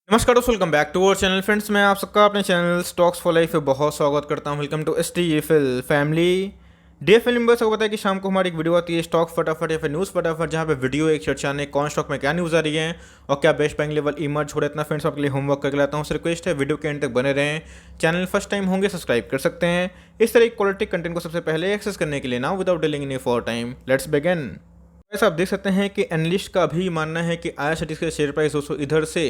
नमस्कार दोस्तों, welcome back to our channel friends. मैं आप सबका अपने चैनल स्टॉक्स फॉर लाइफ पे बहुत स्वागत करता हूं। वेलकम टू एस टी फिल फैमिली। डे फिल्म बस आपको पता है कि शाम को हमारी एक वीडियो आती है स्टॉक फटाफट या फिर न्यूज़ फटाफट, जहां पे वीडियो एक चर्चा ने कौन स्टॉक में क्या न्यूज़ आ रही है और क्या बेस्ट बाइंग लेवल इमर्ज हो रहा है। इतना फ्रेंड्स आपके लिए होमवर्क करके लाता हूँ। रिक्वेस्ट है वीडियो के एंड तक बने रहें। चैनल फर्स्ट टाइम होंगे सब्सक्राइब कर सकते हैं। इस तरह की क्वालिटी कंटेंट को सबसे पहले एक्सेस करने के लिए now without dealing any for time let's begin. वैसे आप देख सकते हैं कि एनालिस्ट का भी मानना है कि आईआरसीटीसी के शेयर प्राइस दोस्तों इधर से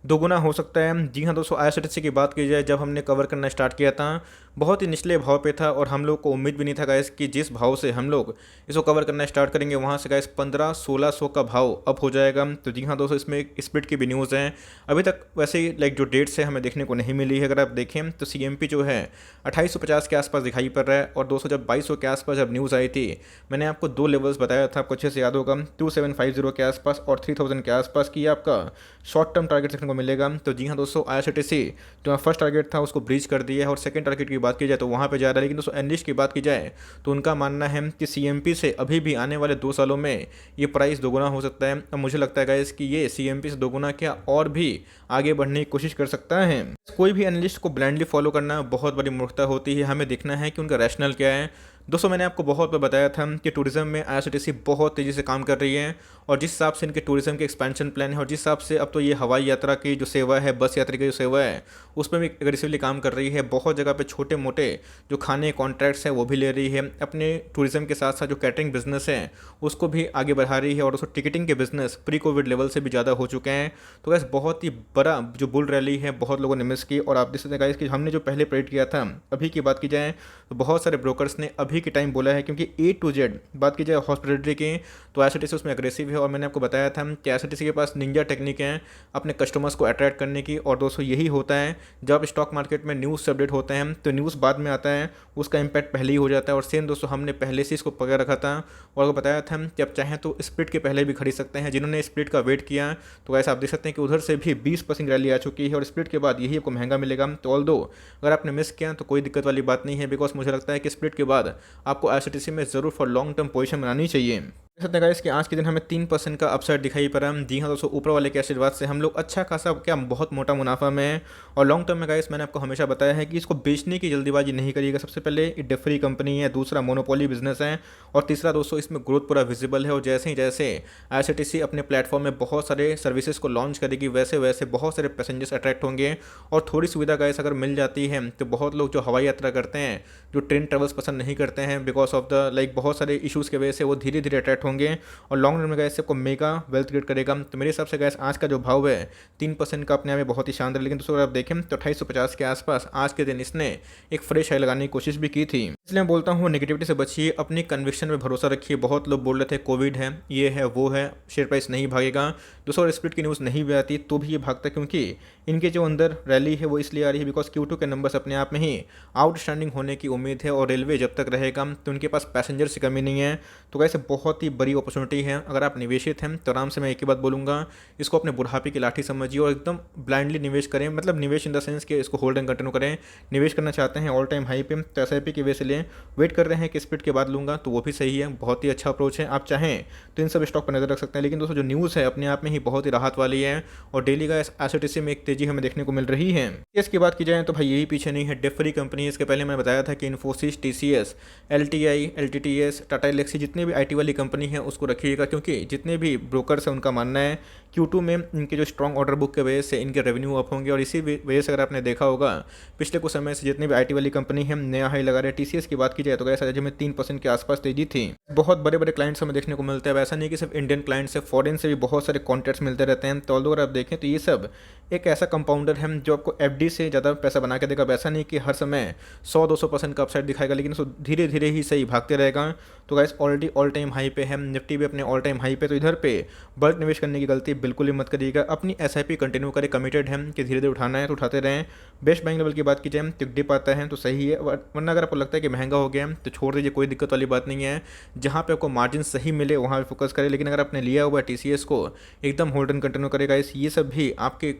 दोगुना हो सकता है। जी हाँ दोस्तों, आईआरसीटीसी की बात की जाए, जब हमने कवर करना स्टार्ट किया था बहुत ही निचले भाव पे था और हम लोग को उम्मीद भी नहीं था गाइस कि जिस भाव से हम लोग इसको कवर करना स्टार्ट करेंगे वहाँ से गाइस 1500-1600 का भाव अप हो जाएगा। तो जी हाँ दोस्तों, इसमें एक स्प्लिट की भी न्यूज़ है। अभी तक वैसे ही जो डेट्स है हमें देखने को नहीं मिली है। अगर आप देखें तो सीएमपी जो है 2850 के आसपास दिखाई पड़ रहा है और दोस्तों जब 2200 के आसपास जब न्यूज़ आई थी मैंने आपको दो लेवल्स बताया था, आपको अच्छे से याद होगा, 2750 के आसपास और 3000 के आसपास की आपका शॉर्ट टर्म टारगेट देखने को मिलेगा। तो जी हाँ दोस्तों, आईआरसीटीसी जो फर्स्ट टारगेट था उसको ब्रीच कर दिया है और सेकंड टारगेट की बात की जाए तो वहाँ पे जा रहा है। लेकिन दोस्तों एनालिस्ट की बात की जाए तो उनका मानना है कि सीएमपी से अभी भी आने वाले 2 सालों में ये प्राइस दोगुना हो सकता है। अब मुझे लगता है गाइस कि ये सीएमपी से दोगुना क्या और भी आगे बढ़ने की कोशिश कर सकता है। कोई भी एनालिस्ट को ब्लाइंडली फॉलो करना बहुत बड़ी मूर्खता होती है। हमें देखना है कि उनका रैशनल क्या है। दोस्तों मैंने आपको बहुत बार बताया था कि टूरिज्म में आईआरसीटीसी बहुत तेज़ी से काम कर रही है और जिस हिसाब से इनके टूरिज्म के एक्सपेंशन प्लान है और जिस हिसाब से अब तो ये हवाई यात्रा की जो सेवा है, बस यात्री की जो सेवा है, उसमें भी एग्रेसिवली काम कर रही है। बहुत जगह पे छोटे मोटे जो खाने कॉन्ट्रैक्ट्स हैं वो भी ले रही है। अपने टूरिज्म के साथ साथ जो कैटरिंग बिजनेस है उसको भी आगे बढ़ा रही है और उसको टिकटिंग के बिजनेस प्री कोविड लेवल से भी ज़्यादा हो चुके हैं। तो गैस बहुत ही बड़ा जो बुल रैली है बहुत लोगों ने मिस की। और आप देख सकते हैं गाइस कि हमने जो पहले प्रेडिक्ट किया था, अभी की बात की जाए तो बहुत सारे ब्रोकर्स ने अभी के टाइम बोला है, क्योंकि ए टू जेड बात की जाए हॉस्पिटलिटी की तो आईआरसीटीसी उसमें अग्रेसिव है। और मैंने आपको बताया था कि आईआरसीटीसी के पास निंजा टेक्निक है अपने कस्टमर्स को अट्रैक्ट करने की। और दोस्तों यही होता है जब स्टॉक मार्केट में न्यूज़ से अपडेट होते हैं तो न्यूज़ बाद में आता है, उसका इम्पैक्ट पहले ही हो जाता है। और सेम दोस्तों हमने पहले से इसको पकड़ रखा था और आपको बताया था कि आप चाहें तो स्प्लिट के पहले भी खरीद सकते हैं। जिन्होंने स्प्लिट का वेट किया तो ऐसा आप देख सकते हैं कि उधर से भी 20% रैली आ चुकी है और स्प्लिट के बाद यही आपको महंगा मिलेगा। तो ऑल दो अगर आपने मिस किया तो कोई दिक्कत वाली बात नहीं है, बिकॉज मुझे लगता है कि स्प्लिट के बाद आपको आईआरसीटीसी में ज़रूर फॉर लॉन्ग टर्म पोजीशन बनानी चाहिए। देख सकते हैं गाइस कि आज के दिन हमें 3% का अपसाइड दिखाई पड़ा। जी हाँ दोस्तों, ऊपर वाले के आशीर्वाद से हम लोग अच्छा खासा क्या बहुत मोटा मुनाफा में है। और लॉन्ग टर्म में गाइस मैंने आपको हमेशा बताया है कि इसको बेचने की जल्दीबाजी नहीं करिएगा। सबसे पहले ये डेफ्री कंपनी है, दूसरा मोनोपोली बिजनेस है और तीसरा दोस्तों इसमें ग्रोथ पूरा विजिबल है। और जैसे ही जैसे आईआरसीटीसी अपने प्लेटफॉर्म में बहुत सारे सर्विसेज को लॉन्च करेगी वैसे वैसे बहुत सारे पैसेंजर्स अट्रैक्ट होंगे। और थोड़ी सुविधा गाइस अगर मिल जाती है तो बहुत लोग जो हवाई यात्रा करते हैं, जो ट्रेन ट्रेवल्स पसंद नहीं करते हैं बिकॉज ऑफ द बहुत सारे इशूज़ की वजह से, वो धीरे धीरे अट्रैक्ट होंगे और लॉन्ग रन में गैस आपको मेगा वेल्थ क्रिएट करेगा। तो मेरे हिसाब से गैस आज का जो भाव है 3% का अपने आप में बहुत ही शानदार। लेकिन दोस्तों अगर आप देखें तो 2850 के आसपास आज के दिन इसने एक फ्रेश हाई लगाने की कोशिश भी की थी। इसलिए मैं बोलता हूँ नेगेटिविटी से बचिए, अपनी कन्विक्शन में भरोसा रखिए। बहुत लोग बोल रहे थे कोविड है, ये है, वो है, शेयर प्राइस नहीं भागेगा। दोस्तों स्प्लिट की न्यूज़ नहीं भी आती तो भी ये भागता, क्योंकि इनके जो अंदर रैली है वो इसलिए आ रही है बिकॉज Q2 के नंबर्स अपने आप में ही आउटस्टैंडिंग होने की उम्मीद है। और रेलवे जब तक रहेगा तो उनके पास पैसेंजर्स की कमी नहीं है। तो कैसे बहुत ही बड़ी अपॉर्चुनिटी है। अगर आप निवेशित हैं तो आराम से मैं एक ही बात बोलूँगा, इसको अपने बुढ़ापे की लाठी समझिए और एकदम ब्लाइंडली निवेश करें। मतलब निवेश इन द सेंस कि इसको होल्ड एंड कंटिन्यू करें। निवेश करना चाहते हैं ऑल टाइम हाई पे तो एसआईपी की वजह से लें। वेट कर रहे हैं कि स्प्लिट के बाद लूँगा तो वो भी सही है, बहुत ही अच्छा अप्रोच है। आप चाहें तो इन सब स्टॉक पर नजर रख सकते हैं। लेकिन दोस्तों जो न्यूज़ है अपने आप में ही बहुत ही राहत वाली है और डेली का आईआरसीटीसी में एक तेजी हमें देखने को मिल रही है। इसकी बात की जाए तो भाई यही पीछे नहीं है, डेफरी कंपनी। इसके पहले मैंने बताया था कि इन्फोसिस, टीसीएस, एलटीआई, एलटीटीएस, टाटा एलेक्सी, जितनी भी आईटी वाली कंपनी है उसको रखिएगा, क्योंकि जितने भी ब्रोकर्स हैं उनका मानना है Q2 में इनके जो स्ट्रॉन्ग ऑर्डर बुक के वजह से इनके रेवेन्यू अप होंगे। और इसी वजह से अगर आपने देखा होगा पिछले कुछ समय से जितनी भी आईटी वाली कंपनी है नया हाई लगा रहे हैं। टीसीएस की बात की जाए तो ऐसा राज्य में 3% के आसपास तेजी थी। बहुत बड़े बड़े क्लाइंट्स हमें देखने को मिलते हैं। वैसा नहीं कि सिर्फ इंडियन क्लाइंट्स है, फॉरेन से भी बहुत सारे कॉन्ट्रैक्ट्स मिलते रहते हैं। तो अगर आप देखें तो ये सब एक ऐसा कंपाउंडर है जो आपको एफडी से ज़्यादा पैसा बना के देगा। वैसा नहीं कि हर समय 100-200% का अपसाइड दिखाएगा, लेकिन उसको धीरे धीरे ही सही भागते रहेगा। तो guys already all time high पे है, निफ्टी भी अपने ऑल टाइम हाई पे। तो इधर पे बल्क निवेश करने की गलती बिल्कुल ही मत करिएगा। अपनी एसआईपी कंटिन्यू करें, कमिटेड है कि धीरे धीरे उठाना है तो उठाते रहें। बेस्ट बाइंग लेवल की बात की जाए तो डिप आता है तो सही है, वरना अगर आपको लगता है कि महंगा हो गया तो छोड़ दीजिए, कोई दिक्कत वाली बात नहीं है। जहाँ पे आपको मार्जिन सही मिले वहाँ पे फोकस करें। लेकिन अगर आपने लिया हुआ टीसीएस को एकदम होल्ड एंड कंटिन्यू करेगा, ये सब भी आपके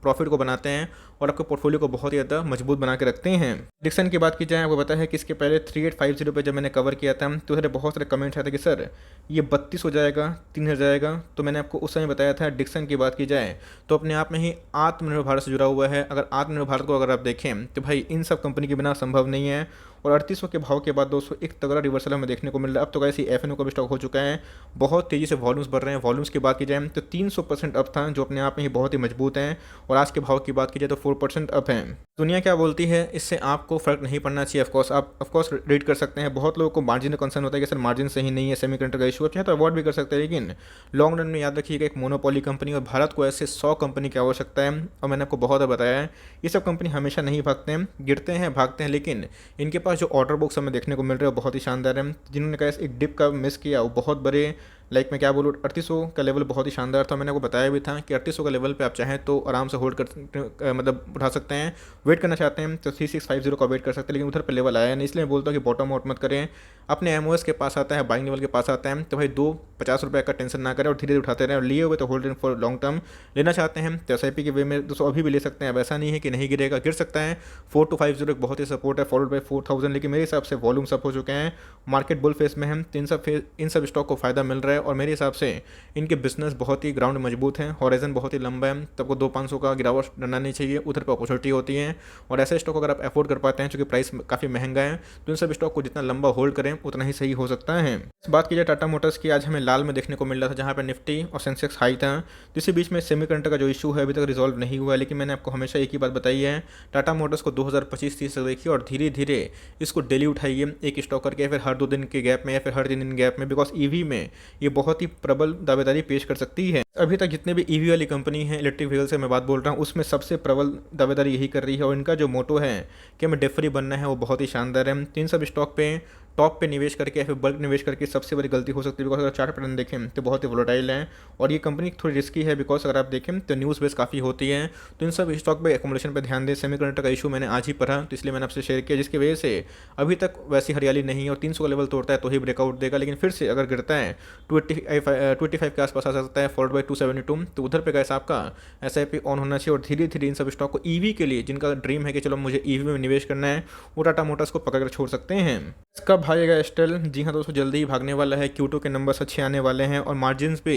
प्रॉफिट को बनाते हैं और आपके पोर्टफोलियो को बहुत ही ज़्यादा मजबूत बना के रखते हैं। डिक्सन की बात की जाए, आपको पता है कि इसके पहले 3850 पे जब मैंने कवर किया था तो उधर बहुत सारे कमेंट्स आए थे कि सर ये 32 हो जाएगा, 3 हो जाएगा। तो मैंने आपको उस समय बताया था डिक्सन की बात की जाए तो अपने आप में ही आत्मनिर्भर भारत से जुड़ा हुआ है। अगर आत्मनिर्भर भारत को अगर आप देखें तो भाई इन सब कंपनी के बिना संभव नहीं है। और 3800 के भाव के बाद दोस्तों एक तगड़ा रिवर्सल हमें देखने को मिल रहा है। अब तो कैसी एफएनओ का भी स्टॉक हो चुका है, बहुत तेज़ी से वॉल्यूम्स बढ़ रहे हैं। वॉल्यूम्स की बात की जाए तो 300% अप था, जो अपने आप में ही बहुत ही मजबूत है। और आज के भाव की बात की जाए तो 4% अप है। दुनिया क्या बोलती है इससे आपको फर्क नहीं पड़ना चाहिए। ऑफकोर्स आप ऑफकोर्स रीड कर सकते हैं। बहुत लोगों को मार्जिन का कंसर्न होता है कि सर मार्जिन सही नहीं है, सेमीकंडक्टर का इशू है, चाहे तो अवॉइड भी कर सकते हैं। लेकिन लॉन्ग रन में याद रखिएगा एक मोनोपोली कंपनी और भारत को ऐसे 100 कंपनी की आवश्यकता है। और मैंने आपको बहुत बताया है ये सब कंपनी हमेशा नहीं भागते हैं, गिरते हैं, भागते हैं, लेकिन इनके पास जो ऑर्डर बुक्स हमें देखने को मिल रहे हैं बहुत ही शानदार है। जिन्होंने कहा एक डिप का मिस किया वो बहुत बड़े लाइक मैं क्या बोलूँ 3800 का लेवल बहुत ही शानदार था। मैंने आपको बताया भी था कि 3800 का लेवल पे आप चाहें तो आराम से होल्ड कर मतलब उठा सकते हैं। वेट करना चाहते हैं तो 3650 का वेट कर सकते हैं, लेकिन उधर पे लेवल आया नहीं, इसलिए बोलता हूँ कि बॉटम आउट मत करें। अपने एमओएस के पास आता है, बाइंग लेवल के पास आता है तो भाई 250 रुपये का टेंशन ना करें और धीरे धीरे उठाते रहें। और लिए हुए तो hold in for long term लेना चाहते हैं तो एसआईपी के वे में दोस्तों अभी भी ले सकते हैं। अब ऐसा नहीं है कि नहीं गिरेगा, गिर सकता है। 4250 एक बहुत ही सपोर्ट है, फॉलोड बाई 4000, लेकिन मेरे हिसाब से वॉल्यूम सब हो चुके हैं, मार्केट बुल फेस में हम इन सब स्टॉक को फायदा मिल रहा है। और मेरे हिसाब से इनके बिजनेस बहुत ही ग्राउंड मजबूत है, हॉराइजन बहुत ही लंबा है, तब को 2-500 का गिरावट डरना नहीं चाहिए, उधर पर अपॉर्चुनिटी होती है। और ऐसे स्टॉक अगर आप अफोर्ड कर पाते हैं क्योंकि प्राइस काफ़ी महंगा है तो इन सब स्टॉक को जितना लंबा होल्ड करें उतना ही सही हो सकता है। इस बात की जाए टाटा मोटर्स की, आज हमें लाल में देखने को मिल रहा था जहाँ पर निफ्टी और सेंसेक्स हाई था। तो इसी बीच में सेमीकंडक्टर का जो इशू है अभी तक रिजॉल्व नहीं हुआ है, लेकिन मैंने आपको हमेशा एक ही बात बताई है, टाटा मोटर्स को 2025-30 तक देखिए और धीरे धीरे इसको डेली उठाइए एक स्टॉक करके, फिर हर 2 दिन के गैप में या फिर हर 3 दिन गैप में, बिकॉज ईवी में ये बहुत ही प्रबल दावेदारी पेश कर सकती है। अभी तक जितने भी ईवी वाली कंपनी है इलेक्ट्रिक व्हीकल से मैं बात बोल रहा हूँ उसमें सबसे प्रबल दावेदारी यही कर रही है। और इनका जो मोटो है कि हमें डेफरी बनना है वो बहुत ही शानदार है। तो इन सब स्टॉक पे टॉप पे निवेश करके या फिर बल्क निवेश करके सबसे बड़ी गलती हो सकती है, बिकॉज अगर चार्ट पैटर्न देखें तो बहुत ही वोलेटाइल है और ये कंपनी थोड़ी रिस्की है। बिकॉज अगर आप देखें तो न्यूज़ बेस काफ़ी होती है, तो इन सब स्टॉक पे एकोमोडेशन पे ध्यान दें। सेमीकंडक्टर का इशू मैंने आज ही पढ़ा तो इसलिए मैंने आपसे शेयर किया, जिसकी वजह से अभी तक वैसी हरियाली नहीं है। और 300 का लेवल तोड़ता है तो ही ब्रेकआउट देगा, लेकिन फिर से अगर गिरता है 25 के आसपास आ सकता है, फॉलोड बाई 272, तो उधर पे कैसा आपका एसआईपी ऑन होना चाहिए। और धीरे धीरे इन सब स्टॉक को ईवी के लिए जिनका ड्रीम है कि चलो मुझे ईवी में निवेश करना है वो टाटा मोटर्स को पकड़ कर छोड़ सकते हैं। इसका भागेगा एस्टेल, जी हाँ दोस्तों जल्दी ही भागने वाला है, Q2 के नंबर्स अच्छे आने वाले हैं और मार्जिन्स पे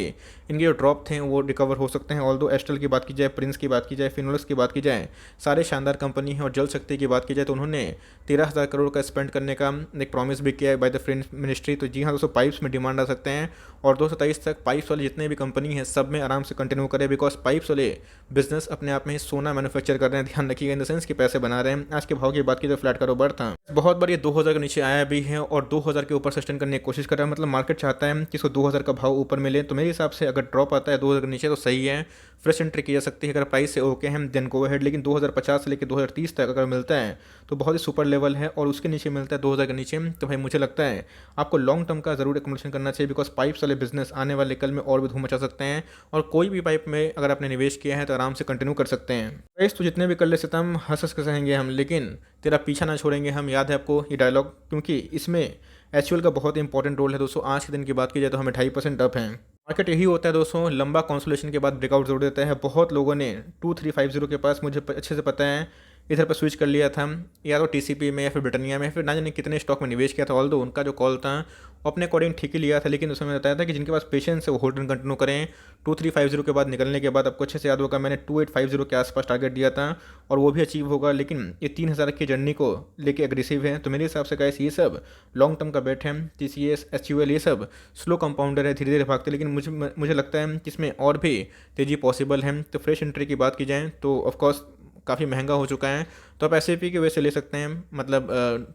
इनके जो ड्रॉप थे वो रिकवर हो सकते हैं। ऑल्दो एस्टेल की बात की जाए, प्रिंस की बात की जाए, फिनोलेक्स की बात की जाए, सारे शानदार कंपनी है। और जल शक्ति की बात की जाए तो उन्होंने 13,000 करोड़ का स्पेंड करने का एक प्रॉमिस भी किया है बाय द फ्रेंच मिनिस्ट्री। तो जी हाँ दोस्तों पाइप्स में डिमांड आ सकते हैं और 2027 तक पाइप्स वाले जितने भी कंपनी है सब में आराम से कंटिन्यू करें, बिकॉज पाइप्स वाले बिजनेस अपने आप में ही सोना मैन्युफैक्चर कर रहे हैं, ध्यान रखिएगा, इन द सेंस के पैसे बना रहे हैं। आज के भाव की बात की तो फ्लैट कारोबार था, बहुत बार ये 2000 के नीचे आया भी है और 2000 के ऊपर सस्टेन करने की कोशिश कर रहा है। मतलब मार्केट चाहता है कि इसको 2000 का भाव ऊपर मिले, तो मेरे हिसाब से अगर ड्रॉप आता है 2000 के नीचे तो सही है, फ्रेश एंट्री की जा सकती है। अगर प्राइस से ओके हैं देन गो अहेड, लेकिन 2050 से लेकर 2030 तक अगर मिलता है तो बहुत ही सुपर लेवल है और उसके नीचे मिलता है 2000 के नीचे, तो भाई मुझे लगता है आपको लॉन्ग टर्म का जरूर एकोमोडेशन करना चाहिए, बिकॉज पाइप्स वाले बिजनेस आने वाले कल में और भी धूम मचा सकते हैं। और कोई भी पाइप में अगर आपने निवेश किया है तो आराम से कंटिन्यू कर सकते हैं। प्राइस तो जितने भी कर ले सितम हंस हंस के सहेंगे हम, लेकिन तेरा पीछा ना छोड़ेंगे हम। याद है आपको ये डायलॉग, क्योंकि इसमें एचयूएल का बहुत इंपॉर्टेंट रोल है दोस्तों। आज के दिन की बात की जाए तो हमें 2.5% अप है। मार्केट यही होता है दोस्तों, लंबा कंसोलिडेशन के बाद ब्रेकआउट जोड़ देता है। बहुत लोगों ने 2350 के पास, मुझे अच्छे से पता है, इधर पर स्विच कर लिया था, या तो टीसीपी में या फिर ब्रिटानिया में, फिर ना जाने कितने स्टॉक में निवेश किया था। ऑल्दो उनका जो कॉल था वो अपने अकॉर्डिंग ठीक ही लिया था, लेकिन उसमें बताया था कि जिनके पास पेशेंस है वो होल्ड कंटिन्यू करें। 2350 के बाद निकलने के बाद आपको अच्छे से याद होगा मैंने 2850 के आसपास टारगेट दिया था और वो भी अचीव होगा, लेकिन ये 3000 की जर्नी को लेके एग्रेसिव है। तो मेरे हिसाब से गाइस ये सब लॉन्ग टर्म का बेट है। टीसीएस, एचयूएल ये सब स्लो कंपाउंडर है, धीरे धीरे भागते, लेकिन मुझे लगता है कि इसमें और भी तेज़ी पॉसिबल है। तो फ्रेश एंट्री की बात की जाए तो ऑफकोर्स काफ़ी महंगा हो चुका है, तो आप एसआईपी की वजह से ले सकते हैं। मतलब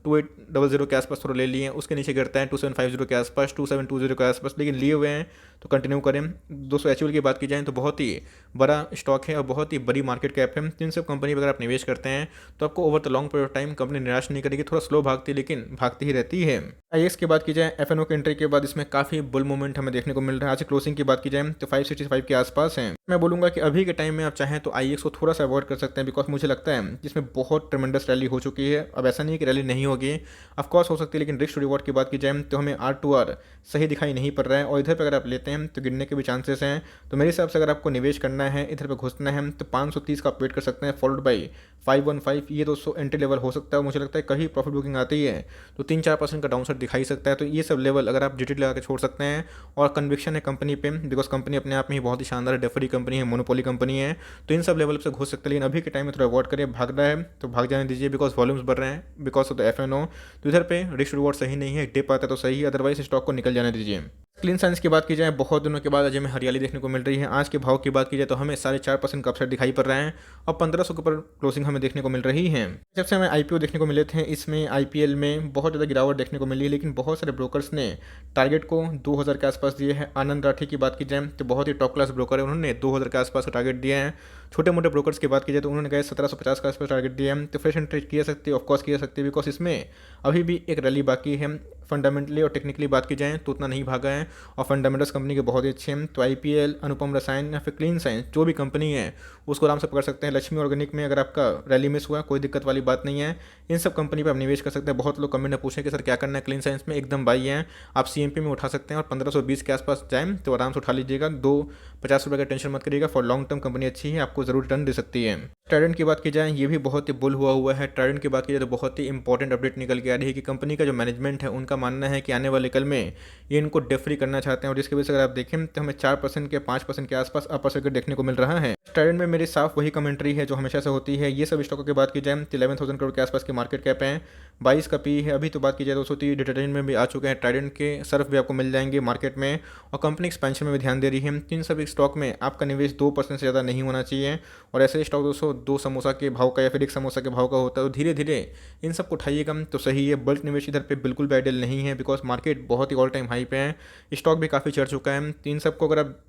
2800 के आसपास थोड़ा ले लिए हैं, उसके नीचे गिरता है 2750 के आसपास, 2720 के आसपास, लेकिन लिए हुए हैं तो कंटिन्यू करें। 200 एचयूएल की बात की जाए तो बहुत ही बड़ा स्टॉक है और बहुत ही बड़ी मार्केट कैप है। इन सब कंपनी पर अगर आप निवेश करते हैं तो आपको over the long period of time company निराश नहीं करेगी। थोड़ा स्लो भागती है लेकिन भागती ही रहती है। आईएक्स की बात की जाए, एफएनओ के एंट्री के बाद इसमें काफ़ी बुल मूवमेंट हमें देखने को मिल रहा है। आज क्लोजिंग की बात की जाए तो 565 के आसपास है। मैं बोलूँगा कि अभी के टाइम में आप चाहें तो आईएक्स को थोड़ा सा अवॉइड कर सकते हैं, बिकॉज मुझे लगता है जिसमें बहुत बहुत ट्रेमेंडस रैली हो चुकी है। अब ऐसा नहीं है कि रैली नहीं होगी, ऑफकोर्स हो सकती है, लेकिन रिस्क टू रिवॉर्ड की बात की जाए तो हमें R2R सही दिखाई नहीं पड़ रहा है। और इधर पर अगर आप लेते हैं तो गिरने के भी चांसेस हैं। तो मेरे हिसाब से अगर आपको निवेश करना है, इधर पर घुसना है, तो 530 का आप वेट कर सकते हैं, फॉलोड बाई 515। ये दोस्तों एंट्री लेवल हो सकता है। मुझे लगता है कहीं प्रॉफिट बुकिंग आती है तो 3-4% का डाउनसाइड दिखाई सकता है। तो ये सब लेवल अगर आप जीटी लगा के छोड़ सकते हैं, और कन्विक्शन है कंपनी पे, बिकॉज कंपनी अपने आप में ही बहुत ही शानदार डेफरी कंपनी है, मोनोपोली कंपनी है, तो इन सब लेवल से घुस सकते हैं। लेकिन अभी के टाइम में थोड़ा अवॉइड करिए। भाग रहा है तो भाग जाने दीजिए, बिकॉज वॉल्यूम्स बढ़ रहे हैं, बिकॉज ऑफ द FNO। तो इधर पे रिस्क रिवॉर्ड सही नहीं है, डिप आता है तो सही है, अदरवाइज स्टॉक को निकल जाने दीजिए। क्लीन साइंस की बात की जाए, बहुत दिनों के बाद अजय में हरियाली देखने को मिल रही है। आज के भाव की बात की जाए तो हमें 4.5% का अपसाइड दिखाई पड़ रहा है, और 1500 के ऊपर क्लोजिंग हमें देखने को मिल रही है। जब से हमें IPO देखने को मिले थे, इसमें IPL में बहुत ज़्यादा गिरावट देखने को मिली है, लेकिन बहुत सारे ब्रोकर्स ने टारगेट को 2000 के आसपास दिए हैं। आनंद राठी की बात की जाए तो बहुत ही टॉप क्लास ब्रोकर है, उन्होंने 2000 के आसपास का टारगेट दिया है। छोटे मोटे ब्रोकर्स की बात की जाए तो उन्होंने कहा 1750 के आसपास टारगेट दिया है। तो फ्रेश एंट्री किया सकती है, ऑफकोर्स किया सकती है, बिकॉज इसमें अभी भी एक रैली बाकी है। फंडामेंटली और टेक्निकली बात की जाए तो उतना नहीं भागा है, और फंडामेंटल्स कंपनी के बहुत ही अच्छे हैं। तो IPL, अनुपम रसायन या फिर क्लीन साइंस जो भी कंपनी है उसको आराम से पकड़ सकते हैं। लक्ष्मी ऑर्गेनिक में अगर आपका रैली मिस हुआ, कोई दिक्कत वाली बात नहीं है, इन सब कंपनी पर आप निवेश कर सकते हैं। बहुत लोग कमेंट में पूछे कि सर क्या करना है क्लीन साइंस में, एकदम बाई है, आप CMP में उठा सकते हैं, और 1520 के आसपास जाए तो आराम से उठा लीजिएगा। 250 रुपये का टेंशन मत करिएगा, फॉर लॉन्ग टर्म कंपनी अच्छी है, आपको जरूर रिटर्न दे सकती है। ट्राइडेंट की बात की जाए, ये भी बहुत ही बुल हुआ है। ट्राइडेंट की बात की जाए तो बहुत ही इंपॉर्टेंट अपडेट निकल के आ रही है कि कंपनी का जो मैनेजमेंट है उनका मानना है कि आने वाले कल में ये इनको डेट फ्री करना चाहते हैं, और जिसकी वजह से अगर आप देखें तो हमें 4% के 5% के आसपास अपर सर्किट देखने को मिल रहा है। ट्राइडेंट में मेरी साफ वही कमेंट्री है जो हमेशा से होती है। ये सब स्टॉकों की बात की जाए तो 11,000 करोड़ के आसपास की मार्केट कैप है, 22 का पी है। अभी तो बात की जाए 230 डिटर्जेंट में भी आ चुके हैं, ट्राइडेंट के सर्फ भी आपको मिल जाएंगे मार्केट में, और कंपनी एक्सपेंशन में भी ध्यान दे रही है। इन सभी स्टॉक में आपका निवेश 2% से ज़्यादा नहीं होना चाहिए, और ऐसे स्टॉक दोस्तों 2 समोसा के भाव का या फिर 1 समोसा के भाव का होता है। तो धीरे धीरे इन सबको उठाइएगा तो सही है। बल्क निवेश इधर पे बिल्कुल भी आइडियल नहीं है, बिकॉज मार्केट बहुत ही ऑल टाइम हाई पे है, स्टॉक भी काफ़ी चढ़ चुका है। इन सबको अगर आप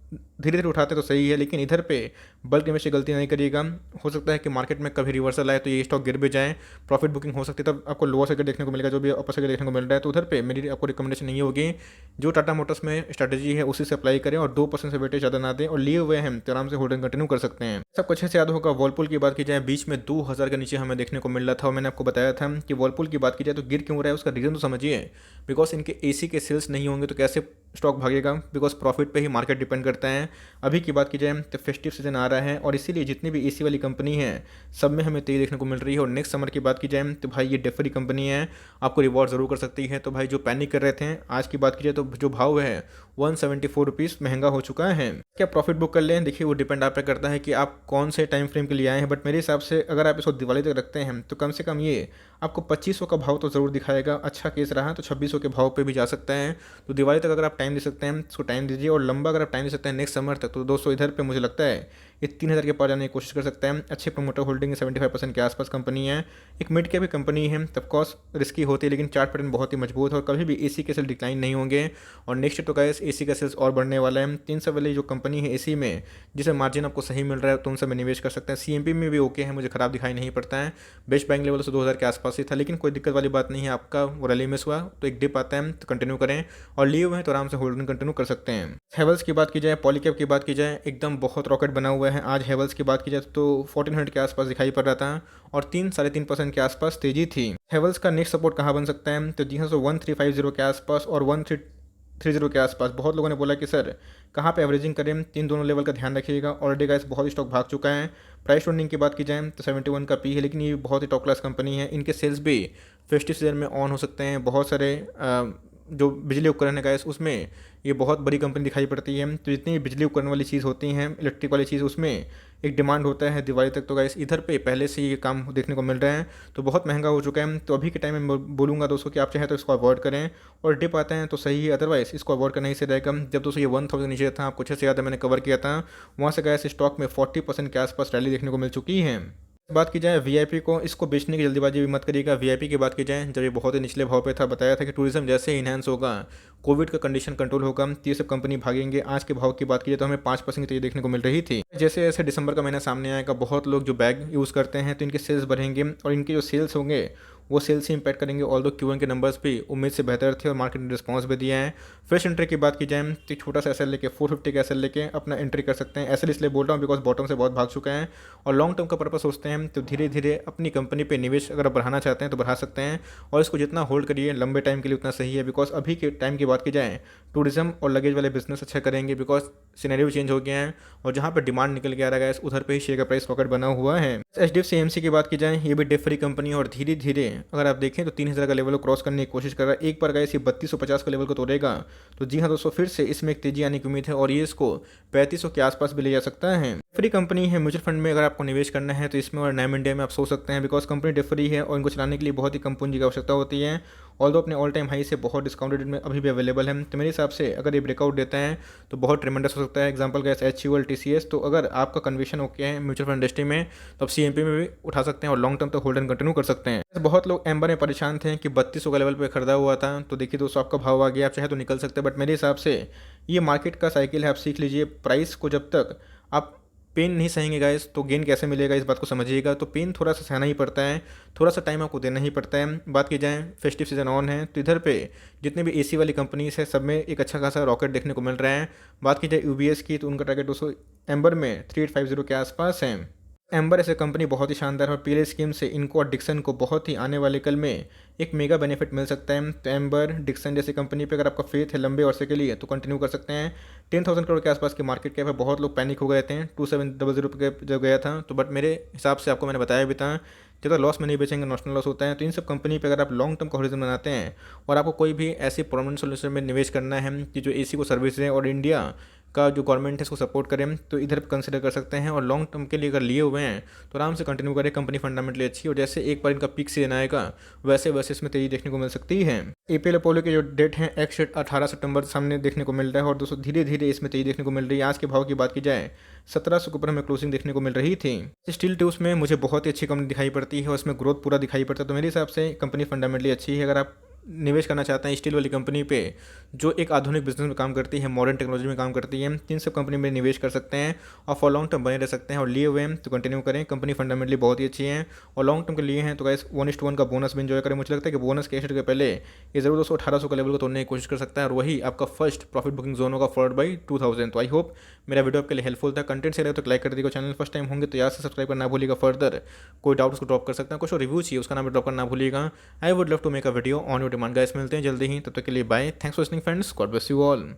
धीरे धीरे उठाते तो सही है, लेकिन इधर पे बल्क निवेश की गलती नहीं करिएगा। हो सकता है कि मार्केट में कभी रिवर्सल आए तो ये स्टॉक गिर भी जाए, प्रॉफिट बुकिंग हो सकती है, तब आपको लोअर सर्किट देखने को मिलेगा, जो भी अपर सर्किट देखने को मिल रहा है। तो उधर पे मेरी आपको रिकमेंडेशन नहीं होगी, जो टाटा मोटर्स में स्ट्रैटेजी है उसी से अप्लाई करें, और 2% से वेटेज ज़्यादा ना दें, और लिए हुए हैं तो आराम से होल्डिंग कंटिन्यू कर सकते हैं। सबको अच्छे से याद होगा, वर्लपुल की बात की जाए बीच में 2000 के नीचे हमें देखने को मिल रहा था, और मैंने आपको बताया था कि वर्लपुल की बात की जाए तो गिर क्यों रहा है, उसका रीज़न तो समझिए। बिकॉज इनके AC के सेल्स नहीं होंगे तो कैसे स्टॉक भागेगा, बिकॉज प्रॉफिट पे ही मार्केट डिपेंड करता है। अभी की बात की जाए तो फेस्टिव सीजन आ रहा है, और इसीलिए जितनी भी AC वाली कंपनी है सब में हमें तेज़ी देखने को मिल रही है। और नेक्स्ट समर की बात की जाए तो भाई ये डेफरी कंपनी है, आपको रिवॉर्ड जरूर कर सकती है। तो भाई जो पैनिक कर रहे थे, आज की बात की जाए तो जो भाव है 174 रुपीज़ महंगा हो चुका है। क्या प्रॉफिट बुक कर लें, देखिए वो डिपेंड आप पे करता है कि आप कौन से टाइम फ्रेम के लिए आए हैं, बट मेरे हिसाब से अगर आप इसको दिवाली तक रखते हैं तो कम से कम ये आपको 2500 का भाव तो ज़रूर दिखाएगा। अच्छा केस रहा तो 2600 के भाव पे भी जा सकता है। तो दिवाली तक अगर आप टाइम दे सकते हैं उसको टाइम दीजिए, और लंबा अगर आप टाइम दे सकते हैं नेक्स्ट समर तक, तो दोस्तों इधर पे मुझे लगता है ये 3000 के पार जाने की कोशिश कर सकते हैं। अच्छे प्रोमोटर होल्डिंग 75% के आसपास कंपनी है, एक मिड के भी कंपनी है, तब कॉस्ट रिस्की होती है, लेकिन चार्ट पैटर्न बहुत ही मजबूत है, और कभी भी AC के सेल डिक्लाइन नहीं होंगे। और नेक्स्ट तो गाइस AC का सेल्स और बढ़ने वाला है। 300 वाली जो कंपनी है AC में, जिसे मार्जिन आपको सही मिल रहा है तो उनसे में निवेश कर सकते हैं। CMP में भी ओके है, मुझे खराब दिखाई नहीं पड़ता है। बेस्ट बैंक लेवल से 2000 के आसपास ही था, लेकिन कोई दिक्कत वाली बात नहीं है। आपका वो रैली मिस हुआ तो एक डिप आता है तो कंटिन्यू करें, और लिए हुए हैं तो आराम से होल्डिंग कंटिन्यू कर सकते हैं। हेवल्स की बात की जाए, पॉलीकैब की बात की जाए, एकदम बहुत रॉकेट बना हुआ है। आज हेवल्स की बात की जाए तो 1400 के आसपास दिखाई पड़ रहा था, और 3-3.5% के आसपास तेजी थी। हेवल्स का नेक्स्ट सपोर्ट कहाँ बन सकता है, तो जी हाँ, 1350 के आसपास और 1330 के आसपास। बहुत लोगों ने बोला कि सर कहाँ पे एवरेजिंग करें, तीन दोनों लेवल का ध्यान रखिएगा। ऑलरेडी गाइस बहुत स्टॉक भाग चुका है। प्राइस टू अर्निंग की बात की जाए तो 71 का पी है, लेकिन ये बहुत ही टॉप क्लास कंपनी है। इनके सेल्स भी फेस्टिव सीजन में ऑन हो सकते हैं। बहुत सारे जो बिजली उपकरण है गाइस, उसमें ये बहुत बड़ी कंपनी दिखाई पड़ती है। तो जितनी बिजली उपकरण वाली चीज़ होती हैं, इलेक्ट्रिक वाली चीज़, उसमें एक डिमांड होता है दिवाली तक। तो गाइस इधर पे पहले से ये काम देखने को मिल रहा है, तो बहुत महंगा हो चुका है। तो अभी के टाइम में बोलूँगा दोस्तों कि आप चाहें तो इसको अवॉइड करें, और डिप आते हैं तो सही है, अदरवाइज इसको अवॉइड करना ही से रहेगा। जब दोस्तों ये 1000 नीचे था, आपको अच्छे से याद है मैंने कवर किया था, वहाँ से गाइस स्टॉक में 40% के आसपास रैली देखने को मिल चुकी है। बात की जाए VIP को, इसको बेचने की जल्दीबाजी भी मत करिएगा। VIP की बात की जाए, जब ये बहुत ही निचले भाव पे था, बताया था कि टूरिज्म जैसे इन्हांस होगा, कोविड का कंडीशन कंट्रोल होगा, तो ये सब कंपनी भागेंगे। आज के भाव की बात की जाए तो हमें 5% की तेजी देखने को मिल रही थी। जैसे जैसे दिसंबर का महीना सामने आएगा, बहुत लोग जो बैग यूज़ करते हैं तो इनके सेल्स बढ़ेंगे, और इनके जो सेल्स होंगे वो सेल्स ही इंपैक्ट करेंगे। ऑल दो Q1 के नंबर्स भी उम्मीद से बेहतर थे और मार्केट ने रिस्पॉन्स भी दिया है। फ्रेश एंट्री की बात की जाए तो छोटा सा एसएल लेके 450 का एसएल लेके अपना एंट्री कर सकते हैं। एसएल इसलिए बोल रहा हूँ बिकॉज बॉटम से बहुत भाग चुका है और लॉन्ग टर्म का पर्पस सोचते हैं तो धीरे धीरे अपनी कंपनी पे निवेश अगर आप बढ़ाना चाहते हैं तो बढ़ा सकते हैं और इसको जितना होल्ड करिए लंबे टाइम के लिए उतना सही है। बिकॉज अभी के टाइम की बात की जाए टूरिज्म और लगेज वाले बिजनेस अच्छा करेंगे बिकॉज सिनेरियो चेंज हो गया है और जहाँ पर डिमांड निकल के आ रहा है उधर पे ही शेयर का प्राइस पॉकेट बना हुआ है। HDFC AMC की बात की जाए ये भी डेट फ्री कंपनी है और धीरे धीरे अगर आप देखें तो 3000 का लेवल को क्रॉस करने की कोशिश कर रहा है। एक बार गाइस ये 3250 का लेवल को तोड़ेगा तो जी हाँ दोस्तों फिर से इसमें एक तेजी आने की उम्मीद है और ये इसको 3500 के आसपास भी ले जा सकता है। फ्री कंपनी है, म्यूचुअल फंड में अगर आपको निवेश करना है तो इसमें और नैम इंडिया में आप सोच सकते हैं बिकॉज कंपनी डेट फ्री है और इनको चलाने के लिए बहुत ही कम पूंजी की आवश्यकता होती है। ऑल दो अपने ऑल टाइम हाई से बहुत डिस्काउंटेड में अभी भी अवेलेबल है तो मेरे हिसाब से अगर ये ब्रेकआउट देता है तो बहुत ट्रेमेंडस हो सकता है। एग्जांपल का HUL TCS, तो अगर आपका कन्वर्शन ओके है म्यूचुअल फंड इंडस्ट्री में तो आप CMP में भी उठा सकते हैं और लॉन्ग टर्म तक होल्ड एंड कंटिन्यू कर सकते हैं। बहुत लोग एम्बर में परेशान थे कि 3200 का लेवल पे खरीदा हुआ था तो देखिए दोस्तों आपका भाव आ गया, आप चाहे तो निकल सकते हैं बट मेरे हिसाब से ये मार्केट का साइकिल है। आप सीख लीजिए प्राइस को जब तक आप पेन नहीं सहेंगे गाइस तो गेन कैसे मिलेगा इस बात को समझिएगा। तो पेन थोड़ा सा सहना ही पड़ता है, थोड़ा सा टाइम आपको देना ही पड़ता है। बात की जाए फेस्टिव सीजन ऑन है तो इधर पे जितने भी AC वाली कंपनीज है सब में एक अच्छा खासा रॉकेट देखने को मिल रहा है। बात की जाए UBS की तो उनका टारगेट दोस्तों एम्बर में 3850 के आसपास है। एम्बर ऐसे कंपनी बहुत ही शानदार है और पीले स्कीम से इनको और डिक्सन को बहुत ही आने वाले कल में एक मेगा बेनिफिट मिल सकता है। तो एम्बर डिक्सन जैसी कंपनी पे अगर आपका फेथ है लंबे अरसे के लिए तो कंटिन्यू कर सकते हैं। 10,000 करोड़ के आसपास की मार्केट कैप है, बहुत लोग पैनिक हो गए थे 2700 पे जब गया था तो बट मेरे हिसाब से आपको मैंने बताया भी था ज़्यादा लॉस में नहीं बेचेंगे, नॉशनल लॉस होता है। तो इन सब कंपनी पे अगर आप लॉन्ग टर्म का हॉरिजन बनाते हैं और आपको कोई भी ऐसी परमानेंट सोल्यूशन में निवेश करना है कि जो AC को सर्विस है और इंडिया का जो गवर्नमेंट है इसको सपोर्ट करें तो इधर कंसिडर कर सकते हैं। और लॉन्ग टर्म के लिए अगर लिए हुए हैं तो आराम से कंटिन्यू करें, कंपनी फंडामेंटली अच्छी और जैसे एक बार इनका पीक सीजन आएगा वैसे वैसे इसमें तेजी देखने को मिल सकती है। APL अपोलो के जो डेट है एक्स डेट 18 सितंबर सामने देखने को मिल रहा है और दोस्तों धीरे धीरे इसमें तेजी देखने को मिल रही है। आज के भाव की बात की जाए 1700 के ऊपर हमें क्लोजिंग देखने को मिल रही थी। स्टील ट्यूब्स में मुझे बहुत ही अच्छी कंपनी दिखाई पड़ती है और उसमें ग्रोथ पूरा दिखाई पड़ता है तो मेरे हिसाब से कंपनी फंडामेंटली अच्छी है। अगर आप निवेश करना चाहते हैं स्टील वाली कंपनी पे जो एक आधुनिक बिजनेस में काम करती है, मॉडर्न टेक्नोलॉजी में काम करती है, तीन सब कंपनी में निवेश कर सकते हैं और फॉर लॉन्ग टर्म बने रह सकते हैं और लिए हुए हैं तो कंटिन्यू करें। कंपनी फंडामेंटली बहुत ही अच्छी है और लॉन्ग टर्म के लिए हैं तो गाइस 1:1 का बोनस भी इंजॉय करें। मुझे लगता है कि बोनस के एसेट के पहले ये जरूर 1800 का लेवल को तोड़ने की कोशिश कर सकता है और वही आपका फर्स्ट प्रॉफिट बुकिंग जोन होगा फॉलोड बाई 2000। तो आई होप मेरा वीडियो आपके लिए हेल्पफुल था। कंटेंट से रहे तो लाइक कर दीजिएगा, चैनल फर्स्ट टाइम होंगे तो याद से सब्सक्राइब करना भूलिएगा। फर्दर कोई डाउट उसको ड्रॉप कर सकते हैं, कुछ रिव्यू चाहिए उसका नाम ड्रॉप करना भूलिएगा। I would love to make a video on your demand guys. मिलते हैं जल्दी ही, तब तक के लिए bye. Thanks for listening friends, God bless you all.